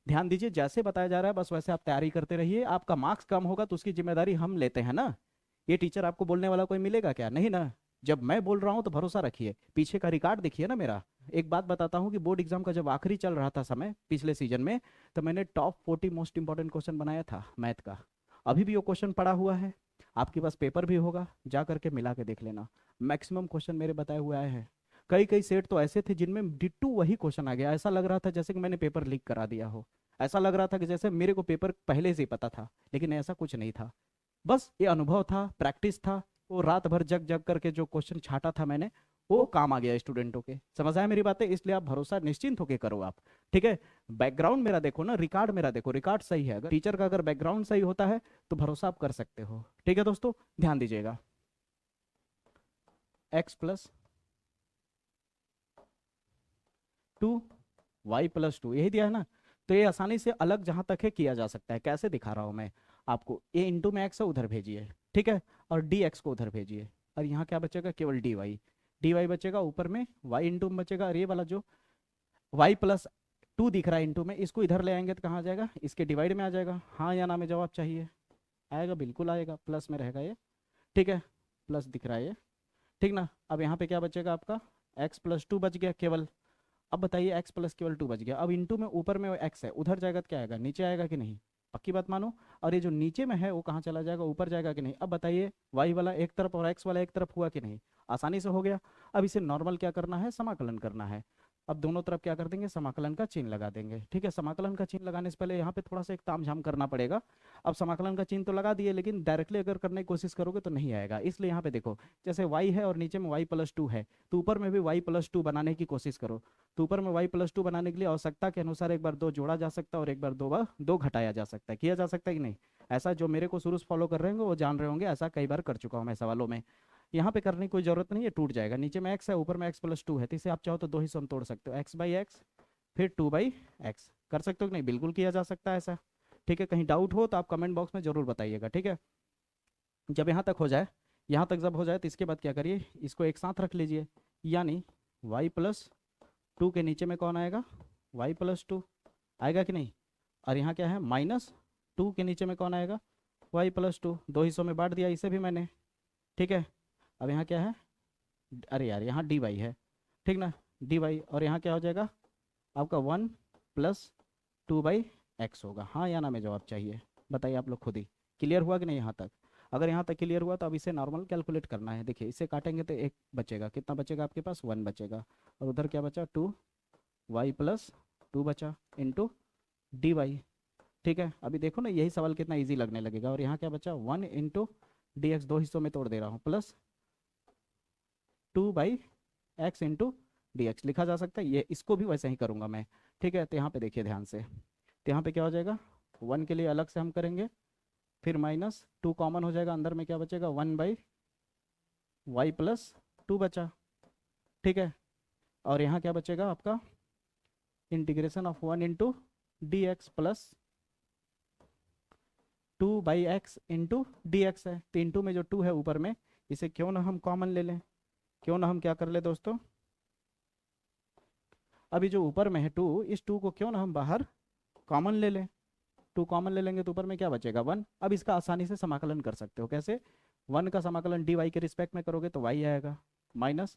Speaker 1: ध्यान दीजिए, जैसे बताया जा रहा है बस वैसे आप तैयारी करते रहिए। आपका मार्क्स कम होगा तो उसकी जिम्मेदारी हम लेते हैं ना, ये टीचर आपको बोलने वाला कोई मिलेगा क्या? नहीं ना। जब मैं बोल रहा हूँ तो भरोसा रखिए, पीछे का रिकॉर्ड देखिए ना मेरा। एक बात बताता हूँ कि बोर्ड एग्जाम का जब आखिरी चल रहा था समय पिछले सीजन में, तो मैंने टॉप 40 मोस्ट इंपॉर्टेंट क्वेश्चन बनाया था मैथ का। अभी भी वो क्वेश्चन पड़ा हुआ है, आपके पास पेपर भी होगा, जा करके मिला के देख लेना। मैक्सिमम क्वेश्चन मेरे बताए हुए आए हैं। कई कई सेट तो ऐसे थे जिनमें डिट्टू वही क्वेश्चन आ गया, ऐसा लग रहा था जैसे कि मैंने पेपर लीक करा दिया हो। ऐसा लग रहा था कि जैसे मेरे को पेपर पहले से ही पता था, लेकिन ऐसा कुछ नहीं था। बस ये अनुभव था, प्रैक्टिस था, वो रात भर जग जग करके जो क्वेश्चन छाटा था मैंने, वो काम आ गया स्टूडेंटों के। समझ आया मेरी बातें? इसलिए आप भरोसा निश्चिंत होकर करो आप। ठीक है, बैकग्राउंड मेरा देखो ना, रिकॉर्ड मेरा देखो, रिकॉर्ड सही है। अगर टीचर का अगर बैकग्राउंड सही होता है तो भरोसा आप कर सकते हो। ठीक है दोस्तों, ध्यान दीजिएगा। एक्स प्लस 2 वाई प्लस 2 यही दिया है ना। तो ये आसानी से अलग जहां तक है किया जा सकता है। कैसे दिखा रहा हूं मैं आपको, ए इंटू में एक्स है उधर भेजिए, ठीक है, और डी एक्स को उधर भेजिए, और यहाँ क्या बचेगा? केवल डी वाई बचेगा, ऊपर में वाई इंटू में बचेगा, और ये वाला जो वाई प्लस 2 दिख रहा है इंटू में, इसको इधर ले आएंगे तो कहाँ आ जाएगा? इसके डिवाइड में आ जाएगा। हाँ या ना में जवाब चाहिए? आएगा, बिल्कुल आएगा, प्लस में रहेगा ये। ठीक है, प्लस दिख रहा है ये, ठीक ना। अब यहाँ पे क्या बचेगा आपका? एक्स प्लस 2 बच गया केवल। अब बताइए, एक्स प्लस केवल 2 बच गया। अब इंटू में ऊपर में एक्स है, उधर जाएगा तो क्या आएगा? नीचे आएगा कि नहीं? पक्की बात मानो। और ये जो नीचे में है वो कहाँ चला जाएगा? ऊपर जाएगा कि नहीं? अब बताइए, वाई वाला एक तरफ और एक्स वाला एक तरफ हुआ कि नहीं? आसानी से हो गया। अब इसे नॉर्मल क्या करना है? समाकलन करना है। अब दोनों तरफ क्या कर देंगे? समाकलन का चिन्ह लगा देंगे। ठीक है, समाकलन का चिन्ह लगाने से पहले यहाँ पे थोड़ा सा एक तामझाम करना पड़ेगा। अब समाकलन का चिन्ह तो लगा दिए, लेकिन डायरेक्टली अगर करने की कोशिश करोगे तो नहीं आएगा। इसलिए यहाँ पे देखो, जैसे y है और नीचे में y प्लस 2 है, तो ऊपर में भी y प्लस 2 बनाने की कोशिश करो। तो ऊपर में y प्लस 2 बनाने के लिए आवश्यकता के अनुसार एक बार 2 जोड़ा जा सकता है और एक बार 2 घटाया जा सकता है। किया जा सकता है कि नहीं? ऐसा जो मेरे को शुरू से फॉलो कर रहे होंगे वो जान रहे होंगे, ऐसा कई बार कर चुका हूँ मैं सवालों में। यहाँ पे करने की कोई जरूरत नहीं है, टूट जाएगा। नीचे में x है, ऊपर में x प्लस 2 है, तो इसे आप चाहो तो दो हिस्सों में तोड़ सकते हो, x बाई एक्स फिर 2/x। कर सकते हो कि नहीं? बिल्कुल किया जा सकता है ऐसा। ठीक है, कहीं डाउट हो तो आप कमेंट बॉक्स में जरूर बताइएगा। ठीक है, जब यहाँ तक हो जाए, यहाँ तक जब हो जाए तो इसके बाद क्या करिए, इसको एक साथ रख लीजिए, यानी y प्लस 2 के नीचे में कौन आएगा? y प्लस 2 आएगा कि नहीं? और यहाँ क्या है? माइनस 2 के नीचे में कौन आएगा? y plus 2। दो हिस्सों में बांट दिया इसे भी मैंने। ठीक है, अब यहाँ क्या है? अरे यार, यहाँ डी वाई है, ठीक ना, डी वाई। और यहाँ क्या हो जाएगा आपका? 1 प्लस 2/x होगा। हाँ या ना में जवाब चाहिए? बताइए आप लोग खुद ही। क्लियर हुआ कि नहीं यहाँ तक? अगर यहाँ तक क्लियर हुआ तो अब इसे नॉर्मल कैलकुलेट करना है। देखिए, इसे काटेंगे तो एक बचेगा, कितना बचेगा आपके पास? 1 बचेगा, और उधर क्या बचा? 2y प्लस 2 बचा इंटू डी वाई। ठीक है, अभी देखो ना, यही सवाल कितना ईजी लगने लगेगा। और यहाँ क्या बचा? 1 इंटू डी एक्स, दो हिस्सों में तोड़ दे रहा हूँ, plus 2/x into d x लिखा जा सकता है। ये इसको भी वैसे ही करूँगा मैं। ठीक है, तो यहाँ पे देखिए ध्यान से, तो यहाँ पे क्या हो जाएगा? 1 के लिए अलग से हम करेंगे, फिर माइनस 2 कॉमन हो जाएगा, अंदर में क्या बचेगा? 1/y प्लस 2 बचा। ठीक है, और यहाँ क्या बचेगा आपका? Integration of 1 into d x plus 2/x into d x है। तो इंटू में जो 2 है ऊपर में, इसे क्यों ना हम कॉमन ले लें? क्यों ना हम क्या कर ले दोस्तों, अभी जो ऊपर में है 2, इस 2 को क्यों ना हम बाहर कॉमन ले लें। 2 कॉमन ले लेंगे तो ऊपर में क्या बचेगा? 1। अब इसका आसानी से समाकलन कर सकते हो। कैसे? 1 का समाकलन डी वाई के रिस्पेक्ट में करोगे तो y आएगा, माइनस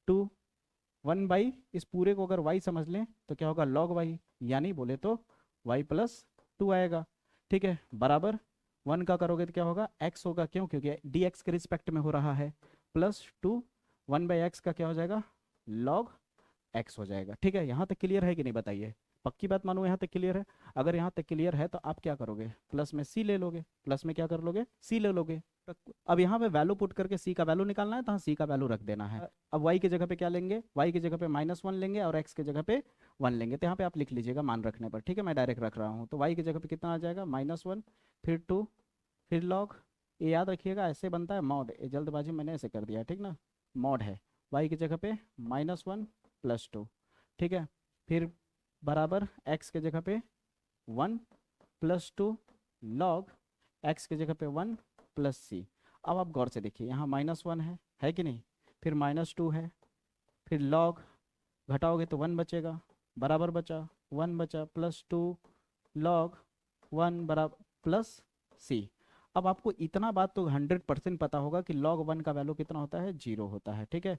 Speaker 1: 2 1 इस पूरे को अगर y समझ लें तो क्या होगा? log y, यानी बोले तो y प्लस 2 आएगा। ठीक है, बराबर 1 का करोगे तो क्या होगा? x होगा। क्यों? क्योंकि dx के रिस्पेक्ट में हो रहा है, प्लस 2 1/x का क्या हो जाएगा? log x हो जाएगा। ठीक है, यहाँ तक क्लियर है कि नहीं बताइए? पक्की बात मानो, यहाँ तक क्लियर है? अगर यहाँ तक क्लियर है तो आप क्या करोगे? प्लस में सी ले लोगे, प्लस में क्या कर लोगे? सी ले लोगे। अब यहाँ पे वैल्यू पुट करके सी का वैल्यू निकालना है, तो हाँ सी का वैल्यू रख देना है। अब y की जगह पे क्या लेंगे? y की जगह पे -1 लेंगे और x की जगह पे 1 लेंगे। तो यहाँ पे आप लिख लीजिएगा मान रखने पर। ठीक है, मैं डायरेक्ट रख रहा हूँ। तो y की जगह पे कितना आ जाएगा? -1, फिर 2, फिर log। ये याद रखिएगा, ऐसे बनता है मॉड। ये जल्दबाजी मैंने ऐसे कर दिया, ठीक ना, मॉड है। y की जगह पे -1 प्लस 2। ठीक है, फिर बराबर x के जगह पे 1 प्लस 2 लॉग x के जगह पे 1 प्लस सी। अब आप गौर से देखिए, यहाँ -1 है कि नहीं, फिर -2 है, फिर लॉग घटाओगे तो 1 बचेगा, बराबर बचा 1 बचा प्लस 2 लॉग 1 बराबर प्लस सी। अब आपको इतना बात तो 100% पता होगा कि log 1 का वैल्यू कितना होता है, 0 होता है। ठीक है,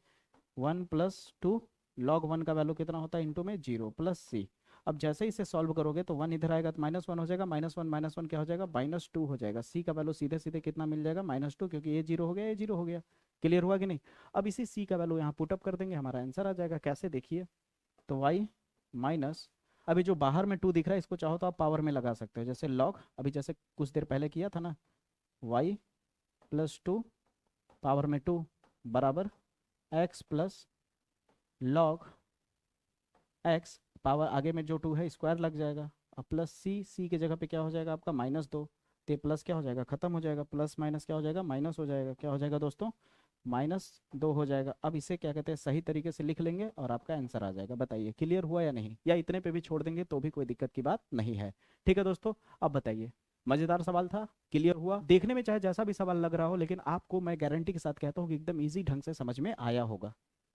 Speaker 1: 1 प्लस 2 log 1 का वैल्यू कितना होता है इंटू में 0 प्लस सी। अब जैसे ही इसे सॉल्व करोगे तो 1 इधर आएगा तो -1 हो जाएगा, -1 क्या हो जाएगा, -2 हो जाएगा। सी का वैल्यू सीधे सीधे कितना मिल जाएगा, -2, क्योंकि ये 0 हो गया, ये 0 हो गया। क्लियर हुआ कि नहीं। अब इसी सी का वैल्यू यहाँ पुटअप कर देंगे, हमारा आंसर आ जाएगा। कैसे, देखिए, तो y माइनस, अभी जो बाहर में 2 दिख रहा है इसको चाहो तो आप पावर में लगा सकते हो, जैसे log, अभी जैसे कुछ देर पहले किया था ना, y प्लस 2 पावर में 2 बराबर x plus log x, power आगे में जो 2 है स्क्वायर लग जाएगा, अब प्लस सी के जगह पे क्या हो जाएगा आपका -2, तो प्लस क्या हो जाएगा, खत्म हो जाएगा, प्लस माइनस क्या हो जाएगा, माइनस हो जाएगा, क्या हो जाएगा दोस्तों, -2 हो जाएगा। अब इसे क्या कहते हैं, सही तरीके से लिख लेंगे और आपका आंसर आ जाएगा। बताइए क्लियर हुआ या नहीं, या इतने पे भी छोड़ देंगे तो भी कोई दिक्कत की बात नहीं है। ठीक है दोस्तों, अब बताइए, मजेदार सवाल था, क्लियर हुआ। देखने में चाहे जैसा भी सवाल लग रहा हो, लेकिन आपको मैं गारंटी के साथ कहता हूँ कि एकदम इजी ढंग से समझ में आया होगा।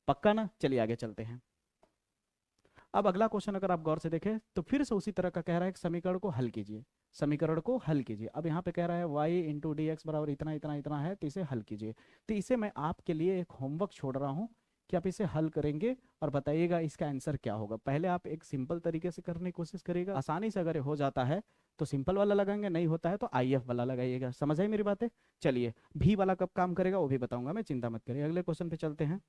Speaker 1: पक्का ना। चलिए आगे चलते हैं। अब अगला क्वेश्चन अगर आप गौर से देखें तो फिर से उसी तरह का कह रहा है कि समीकरण को हल कीजिए, समीकरण को हल कीजिए। अब यहाँ पे कह रहा है y इंटू डी एक्स बराबर इतना इतना इतना है, तो इसे हल कीजिए। तो इसे मैं आपके लिए एक होमवर्क छोड़ रहा हूँ कि आप इसे हल करेंगे और बताइएगा इसका आंसर क्या होगा। पहले आप एक सिंपल तरीके से करने की कोशिश करिएगा, आसानी से अगर ये हो जाता है तो सिंपल वाला लगाएंगे, नहीं होता है तो IF वाला लगाइएगा। समझ आई मेरी बातें। चलिए, भी वाला कब काम करेगा वो भी बताऊंगा मैं, चिंता मत करिए। अगले क्वेश्चन पे चलते हैं।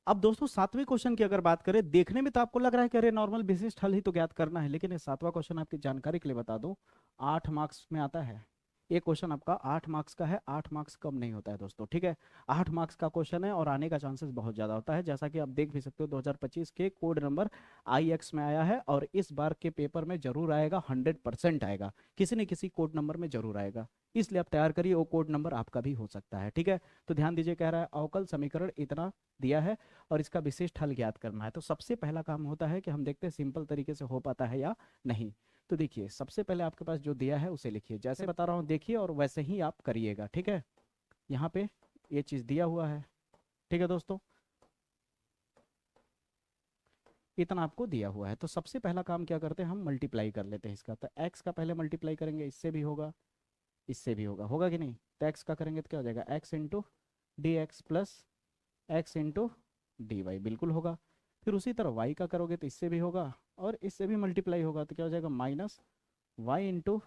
Speaker 1: अब दोस्तों 7वें क्वेश्चन की अगर बात करें, देखने में तो आपको लग रहा है कि अरे नॉर्मल विशिष्ट हल ही तो ज्ञात करना है, लेकिन ये 7वां क्वेश्चन आपकी जानकारी के लिए बता दूं, 8 मार्क्स में आता है। ये क्वेश्चन आपका 8 मार्क्स का है, 8 मार्क्स कम नहीं होता है दोस्तों। ठीक है, 8 मार्क्स का क्वेश्चन है और आने का चांसेस बहुत ज्यादा होता है। जैसा कि आप देख भी सकते हो 2025 के कोड नंबर IX में आया है और इस बार के पेपर में जरूर आएगा, 100% आएगा, किसी न किसी कोड नंबर में जरूर आएगा। इसलिए आप तैयार करिए, वो कोड नंबर आपका भी हो सकता है। ठीक है, तो ध्यान दीजिए, कह रहा है अवकल समीकरण इतना दिया है और इसका विशिष्ट हल ज्ञात करना है। तो सबसे पहला काम होता है कि हम देखते हैं सिंपल तरीके से हो पाता है या नहीं। तो देखिए, सबसे पहले आपके पास जो दिया है उसे लिखिए, जैसे बता रहा हूँ देखिए और वैसे ही आप करिएगा। ठीक है, यहाँ पे ये चीज दिया हुआ है। ठीक है दोस्तों, इतना आपको दिया हुआ है, तो सबसे पहला काम क्या करते हैं, हम मल्टीप्लाई कर लेते हैं इसका। तो x का पहले मल्टीप्लाई करेंगे, इससे भी होगा, इससे भी होगा, होगा कि नहीं। तो x का करेंगे तो क्या हो जाएगा, x into d x plus x into d y, बिल्कुल होगा। फिर उसी तरह y का करोगे तो इससे भी होगा और इससे भी मल्टीप्लाई होगा, तो क्या हो जाएगा, minus y into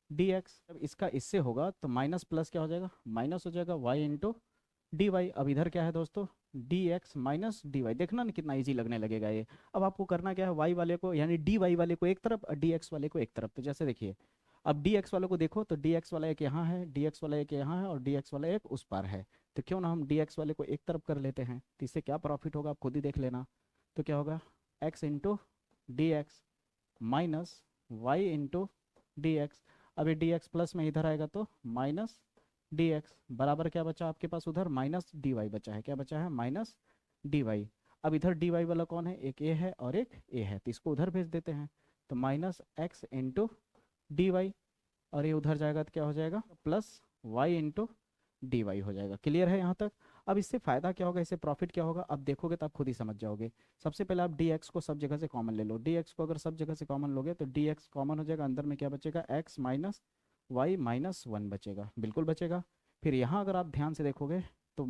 Speaker 1: d x. जब इसका इससे होगा तो माइनस प्लस क्या हो जाएगा, माइनस हो जाएगा y इंटू डी वाई। अब इधर क्या है दोस्तों, d x minus d y. देखना ना कितना इजी लगने लगेगा ये। अब आपको करना क्या है, y वाले को यानी डी वाई वाले को एक तरफ और डी एक्स वाले को एक तरफ। तो जैसे देखिए, अब डी एक्स वाले को देखो तो डी एक्स वाला एक यहाँ है, डी एक्स वाला एक यहाँ है और डी एक्स वाला एक उस पार है। तो क्यों ना हम डी एक्स वाले को एक तरफ कर लेते हैं, तो इससे क्या प्रॉफिट होगा आप खुद ही देख लेना। तो क्या होगा, x into d x minus y into d x. अब ये डी एक्स प्लस में इधर आएगा तो माइनस डी एक्स बराबर क्या बचा आपके पास, उधर माइनस डी वाई बचा है। क्या बचा है, माइनस डी वाई। अब इधर डी वाई वाला कौन है, एक ए है और एक ए है, तो इसको उधर भेज देते हैं। तो minus x into d y और ये उधर जाएगा तो क्या हो जाएगा, plus y into d y हो जाएगा। क्लियर है यहाँ तक। अब इससे फायदा क्या होगा, इससे प्रॉफिट क्या होगा, अब देखोगे तो आप खुद ही समझ जाओगे। सबसे पहले आप डी एक्स को सब जगह से कॉमन ले लो। डी एक्स को अगर सब जगह से कॉमन लोगे तो डी एक्स कॉमन हो जाएगा, अंदर में क्या बचेगा, एक्स माइनस वाई माइनस 1 बचेगा, बिल्कुल बचेगा। फिर यहाँ अगर आप ध्यान से देखोगे तो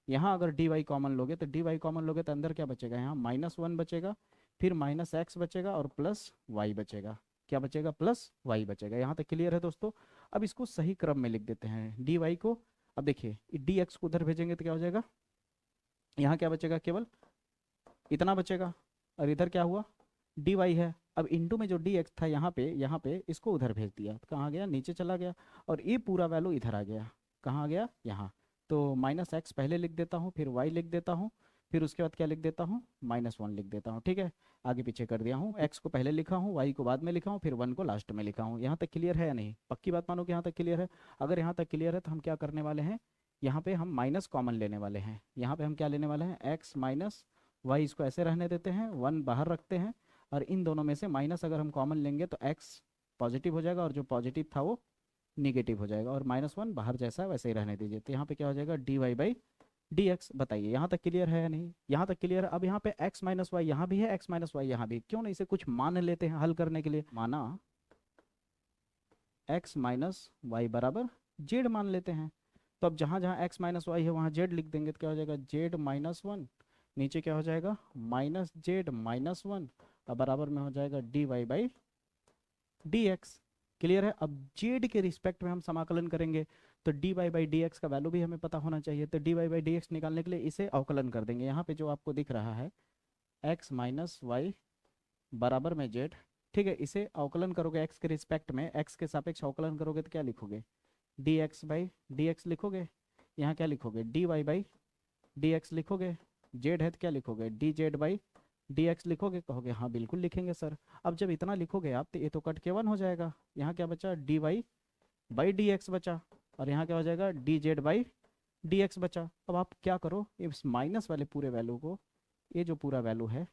Speaker 1: यहाँ अगर डी वाई कॉमन लोगे तो डी वाई कॉमन लोगे तो अंदर क्या बचेगा, यहाँ -1 बचेगा, फिर माइनस एक्स बचेगा और प्लस वाई बचेगा। क्या बचेगा, प्लस वाई बचेगा। यहाँ तक क्लियर है दोस्तों। अब इसको सही क्रम में लिख देते हैं, डी वाई को। अब देखिए, डी एक्स को उधर भेजेंगे तो क्या हो जाएगा, यहाँ क्या बचेगा, केवल इतना बचेगा और इधर क्या हुआ, डी वाई है। अब इंटू में जो डी एक्स था यहाँ पे इसको उधर भेज दिया तो कहाँ गया, नीचे चला गया और ये पूरा वैल्यू इधर आ गया, कहाँ गया, यहाँ। तो माइनस एक्स पहले लिख देता हूँ, फिर वाई लिख देता हूँ, फिर उसके बाद क्या लिख देता हूँ, -1 लिख देता हूँ। ठीक है, आगे पीछे कर दिया हूँ, एक्स को पहले लिखा हूँ, वाई को बाद में लिखा हूँ, फिर 1 को लास्ट में लिखा हूँ। यहाँ तक क्लियर है या नहीं, पक्की बात मानो कि यहाँ तक क्लियर है। अगर यहाँ तक क्लियर है तो हम क्या करने वाले हैं, यहाँ पे हम माइनस कॉमन लेने वाले हैं। यहाँ पे हम क्या लेने वाले हैं, एक्स माइनस वाई, इसको ऐसे रहने देते हैं, 1 बाहर रखते हैं और इन दोनों में से माइनस अगर हम कॉमन लेंगे तो एक्स पॉजिटिव हो जाएगा और जो पॉजिटिव था वो निगेटिव हो जाएगा, और -1 बाहर जैसा वैसे ही रहने दीजिए। तो यहाँ पे क्या हो जाएगा, dy/dx। बताइए यहाँ तक क्लियर है या नहीं? यहाँ तक क्लियर है। अब यहाँ पे x-y यहाँ भी है, x-y यहाँ भी, क्यों नहीं इसे कुछ मान लेते हैं हल करने के लिए। माना x-y बराबर z मान लेते हैं। तो अब जहाँ जहाँ x-y है वहाँ z लिख देंगे, तो क्या हो जाएगा z-1, नीचे क्या हो जाएगा -z-1, अब बराबर में हो जाएगा dy/dx। क्लियर है। अब z के रिस्पेक्ट में हम समाकलन करेंगे तो dy/dx का वैल्यू भी हमें पता होना चाहिए। तो dy/dx निकालने के लिए इसे अवकलन कर देंगे। यहाँ पे जो आपको दिख रहा है x-y बराबर में z, ठीक है, इसे अवकलन करोगे x के रिस्पेक्ट में, x के सापेक्ष अवकलन करोगे तो क्या लिखोगे, dx/dx लिखोगे। यहाँ क्या लिखोगे, dy/dx लिखोगे। z है तो क्या लिखोगे, dz/dx लिखोगे। कहोगे हाँ बिल्कुल लिखेंगे सर। अब जब इतना लिखोगे आप तो ये तो कट के 1 हो जाएगा। यहाँ क्या बचा, dy/dx बचा, और यहाँ क्या हो जाएगा dz/dx बचा। अब आप क्या करो, इस माइनस वाले पूरे वैल्यू को, ये जो पूरा वैल्यू है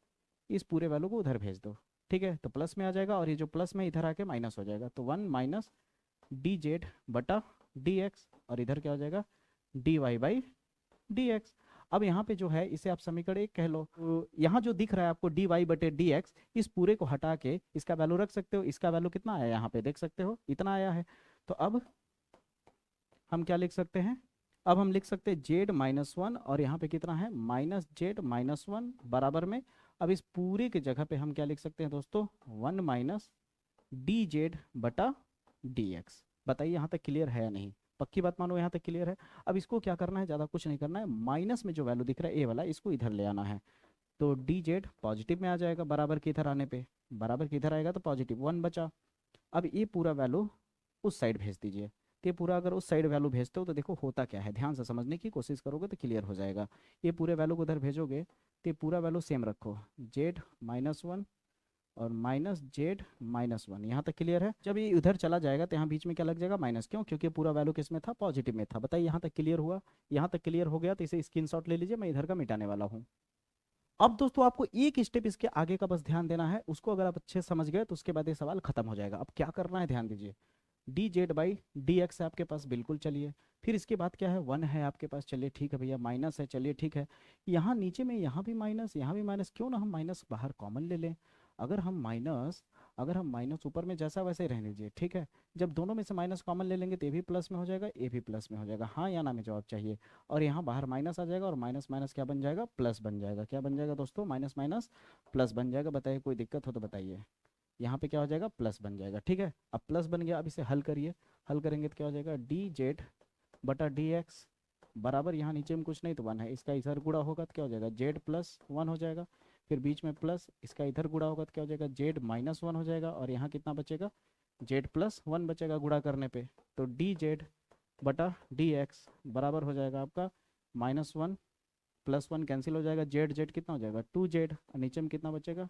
Speaker 1: इस पूरे वैल्यू को उधर भेज दो, ठीक है, तो प्लस में आ जाएगा, और ये जो प्लस में इधर आके माइनस हो जाएगा। तो 1 - dz/dx, और इधर क्या हो जाएगा dy/dx। अब यहाँ पे जो है इसे आप समीकरण 1 कह लो। तो यहाँ जो दिख रहा है आपको dy/dx, इस पूरे को हटा के इसका वैल्यू रख सकते हो। इसका वैल्यू कितना आया यहाँ पे देख सकते हो, इतना आया है। तो अब हम क्या लिख सकते हैं, अब हम लिख सकते हैं z-1, और यहाँ पे कितना है -z-1 बराबर में, अब इस पूरे की जगह पे हम क्या लिख सकते हैं दोस्तों, 1 - dz/dx। बताइए यहाँ तक क्लियर है या नहीं? पक्की बात मानो यहाँ तक क्लियर है। अब इसको क्या करना है, ज़्यादा कुछ नहीं करना है, माइनस में जो वैल्यू दिख रहा है ए वाला, इसको इधर ले आना है। तो dz पॉजिटिव में आ जाएगा, बराबर के इधर आने पे, बराबर के इधर आएगा तो पॉजिटिव 1 बचा। अब ये पूरा वैल्यू उस साइड भेज दीजिए। तो ये पूरा अगर उस साइड वैल्यू भेजते हो तो देखो होता क्या है, ध्यान से समझने की कोशिश करोगे तो क्लियर हो जाएगा। ये पूरे वैल्यू को उधर भेजोगे तो ये पूरा वैल्यू सेम रखो, z-1 और -z-1। यहाँ तक क्लियर है। जब ये उधर चला जाएगा तो यहाँ बीच में क्या लग जाएगा, माइनस, क्यों, क्योंकि पूरा वैल्यू किस में था, पॉजिटिव में था। बताइए यहाँ तक क्लियर हुआ? यहाँ तक क्लियर हो गया तो इसे स्क्रीनशॉट ले लीजिए, मैं इधर का मिटाने वाला हूँ। अब दोस्तों आपको एक स्टेप इसके आगे का बस ध्यान देना है, उसको अगर आप अच्छे से समझ गए तो उसके बाद ये सवाल खत्म हो जाएगा। अब क्या करना है ध्यान दीजिए, dz/dx है आपके पास, बिल्कुल चलिए। फिर इसके बाद क्या है, 1 है आपके पास, चलिए ठीक है भैया, माइनस है, चलिए ठीक है। यहाँ नीचे में यहाँ भी माइनस, यहाँ भी माइनस, क्यों ना हम माइनस बाहर कॉमन ले लें। अगर हम माइनस ऊपर में जैसा वैसे ही रहने दीजिए, ठीक है। जब दोनों में से माइनस कॉमन ले लेंगे तो ये भी प्लस में हो जाएगा, ये भी प्लस में हो जाएगा। हाँ या ना में जवाब चाहिए। और यहाँ बाहर माइनस आ जाएगा, और माइनस माइनस क्या बन जाएगा, प्लस बन जाएगा। क्या बन जाएगा दोस्तों, माइनस माइनस प्लस बन जाएगा। बताइए कोई दिक्कत हो तो बताइए। यहाँ पे क्या हो जाएगा, प्लस बन जाएगा, ठीक है। अब प्लस बन गया, अब इसे हल करिए। हल करेंगे तो क्या हो जाएगा, dz/dx बराबर, यहाँ नीचे में कुछ नहीं तो 1 है, इसका इधर गुणा होगा तो क्या हो जाएगा, z+1 हो जाएगा। फिर बीच में प्लस, इसका इधर गुणा होगा तो क्या हो जाएगा, z-1 हो जाएगा। और यहाँ कितना बचेगा, z+1 बचेगा गुणा करने पे। तो dz/dx बराबर हो जाएगा आपका -1 + 1 कैंसिल हो जाएगा, z कितना हो जाएगा 2z, और नीचे में कितना बचेगा,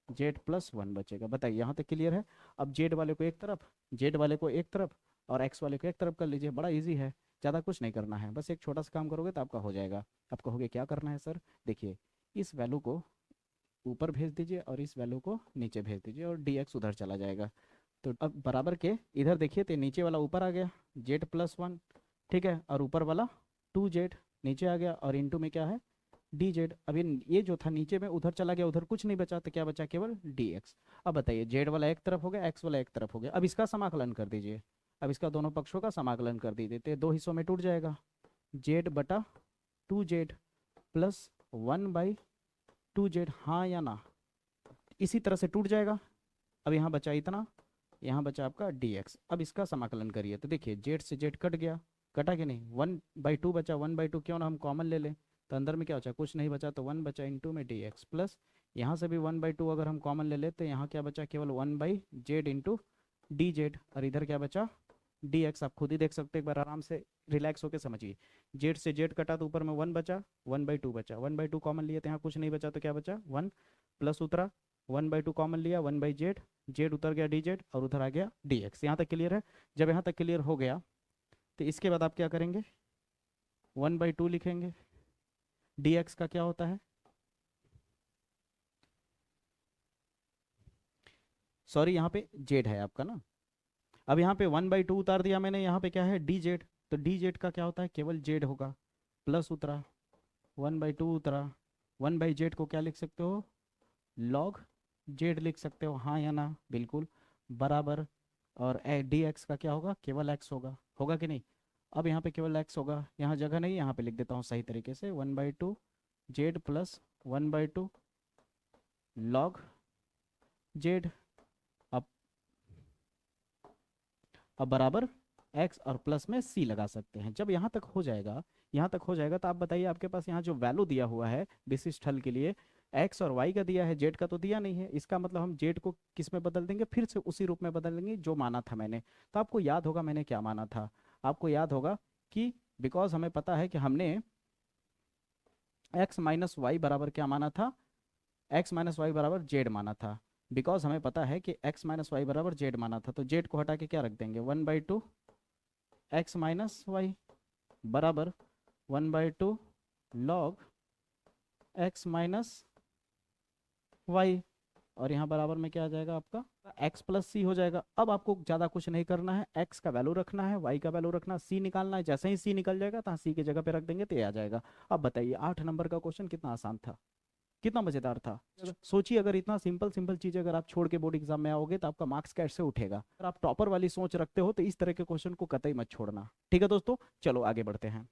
Speaker 1: z+1 बचेगा। बताइए यहाँ तक क्लियर है? अब z वाले को एक तरफ, और x वाले को एक तरफ कर लीजिए, बड़ा इजी है, ज़्यादा कुछ नहीं करना है, बस एक छोटा सा काम करोगे तो आपका हो जाएगा। आप कहोगे क्या करना है सर, देखिए इस वैल्यू को ऊपर भेज दीजिए और इस वैल्यू को नीचे भेज दीजिए, और dx उधर चला जाएगा। तो अब बराबर के इधर देखिए तो नीचे वाला ऊपर आ गया z+1, ठीक है, और ऊपर वाला 2z नीचे आ गया, और इंटू में क्या है dz। अब ये जो था नीचे में उधर चला गया, उधर कुछ नहीं बचा, तो क्या बचा, केवल dx। अब बताइए z वाला एक तरफ हो गया, x वाला एक तरफ हो गया। अब इसका समाकलन कर दीजिए, अब इसका दोनों पक्षों का समाकलन कर दीजिए, तो दो हिस्सों में टूट जाएगा, z/2z प्लस 1/2z, हाँ या ना, इसी तरह से टूट जाएगा। अब यहाँ बचा इतना, यहाँ बचा आपका dx। अब इसका समाकलन करिए तो देखिए z से z कट गया, कटा कि नहीं, 1/2 बचा, 1/2 क्यों ना हम कॉमन ले लें, तो अंदर में क्या बचा, कुछ नहीं बचा, तो 1 बचा इंटू में dx, प्लस यहाँ से भी 1/2 अगर हम कॉमन ले लें तो यहाँ क्या बचा, केवल 1/z इंटू dz, और इधर क्या बचा dx। आप खुद ही देख सकते हैं, एक बार आराम से रिलैक्स होकर समझिए। z से z कटा तो ऊपर में 1 बचा, 1/2 बचा, 1/2 कॉमन लिया तो यहाँ कुछ नहीं बचा, तो क्या बचा 1, प्लस उतरा 1/2 कॉमन लिया, 1/z, z उतर गया dz, और उधर आ गया dx। यहाँ तक क्लियर है? जब यहाँ तक क्लियर हो गया तो इसके बाद आप क्या करेंगे, 1/2 लिखेंगे, dx का क्या होता है, सॉरी यहाँ पे जेड है आपका ना। अब यहाँ पे 1/2 उतार दिया मैंने, यहाँ पे क्या है डी जेड, तो डी जेड का क्या होता है केवल जेड होगा, प्लस उतरा 1/2 उतरा, 1/जेड को क्या लिख सकते हो लॉग जेड लिख सकते हो, हाँ या ना, बिल्कुल बराबर। और डी एक्स का क्या होगा केवल एक्स होगा, होगा कि नहीं। अब यहाँ पे केवल एक्स होगा, यहाँ जगह नहीं, यहाँ पे लिख देता हूँ सही तरीके से 1/2 जेड प्लस 1/2 लॉग जेड। अब बराबर एक्स और प्लस में सी लगा सकते हैं। जब यहाँ तक हो जाएगा, यहाँ तक हो जाएगा तो आप बताइए आपके पास यहाँ जो वैल्यू दिया हुआ है विशिष्ट हल के लिए एक्स और वाई का दिया है, जेड का तो दिया नहीं है, इसका मतलब हम जेड को किस में बदल देंगे, फिर से उसी रूप में बदल देंगे जो माना था मैंने। तो आपको याद होगा मैंने क्या माना था, आपको याद होगा कि बिकॉज हमें पता है कि हमने एक्स माइनस वाई बराबर क्या माना था, एक्स माइनस वाई बराबर जेड माना था। बिकॉज हमें पता है कि एक्स माइनस वाई बराबर जेड माना था, तो जेड को हटा के क्या रख देंगे 1/2 एक्स माइनस वाई बराबर 1/2 लॉग एक्स माइनस वाई। और यहाँ बराबर में क्या आ जाएगा आपका x प्लस सी हो जाएगा। अब आपको ज़्यादा कुछ नहीं करना है, x का वैल्यू रखना है, y का वैल्यू रखना है, c निकालना है। जैसे ही c निकल जाएगा तो c की जगह पे रख देंगे तो ये आ जाएगा। अब बताइए 8 नंबर का क्वेश्चन कितना आसान था, कितना मजेदार था। सोचिए अगर इतना सिंपल सिंपल चीज अगर आप छोड़ के बोर्ड एग्जाम में आओगे तो आपका मार्क्स कैसे उठेगा। अगर आप टॉपर वाली सोच रखते हो तो इस तरह के क्वेश्चन को कतई मत छोड़ना, ठीक है दोस्तों। चलो आगे बढ़ते हैं।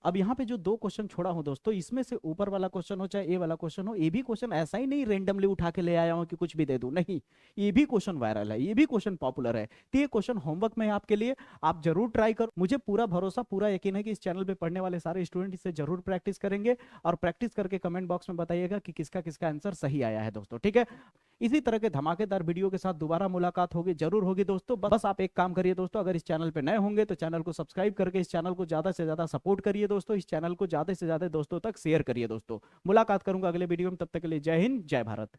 Speaker 1: अब यहाँ पे जो 2 क्वेश्चन छोड़ा हूं दोस्तों, इसमें से ऊपर वाला क्वेश्चन हो चाहे ए वाला क्वेश्चन हो, ये भी क्वेश्चन ऐसा ही नहीं रेंडमली उठा के ले आया हूं कि कुछ भी दे दूं, नहीं, ये भी क्वेश्चन वायरल है, ये भी क्वेश्चन पॉपुलर है। तो ये क्वेश्चन होमवर्क में है आपके लिए, आप जरूर ट्राई करो। मुझे पूरा भरोसा पूरा यकीन है कि इस चैनल पे पढ़ने वाले सारे स्टूडेंट इससे जरूर प्रैक्टिस करेंगे, और प्रैक्टिस करके कमेंट बॉक्स में बताइएगा कि किसका किसका आंसर सही आया है दोस्तों, ठीक है। इसी तरह के धमाकेदार वीडियो के साथ दोबारा मुलाकात होगी, जरूर होगी दोस्तों। बस आप एक काम करिए दोस्तों, अगर इस चैनल पे नए होंगे तो चैनल को सब्सक्राइब करके इस चैनल को ज्यादा से ज्यादा सपोर्ट करिए दोस्तों, इस चैनल को ज्यादा से ज्यादा दोस्तों तक शेयर करिए दोस्तों। मुलाकात करूंगा अगले वीडियो में, तब तक के लिए जय हिंद जय भारत।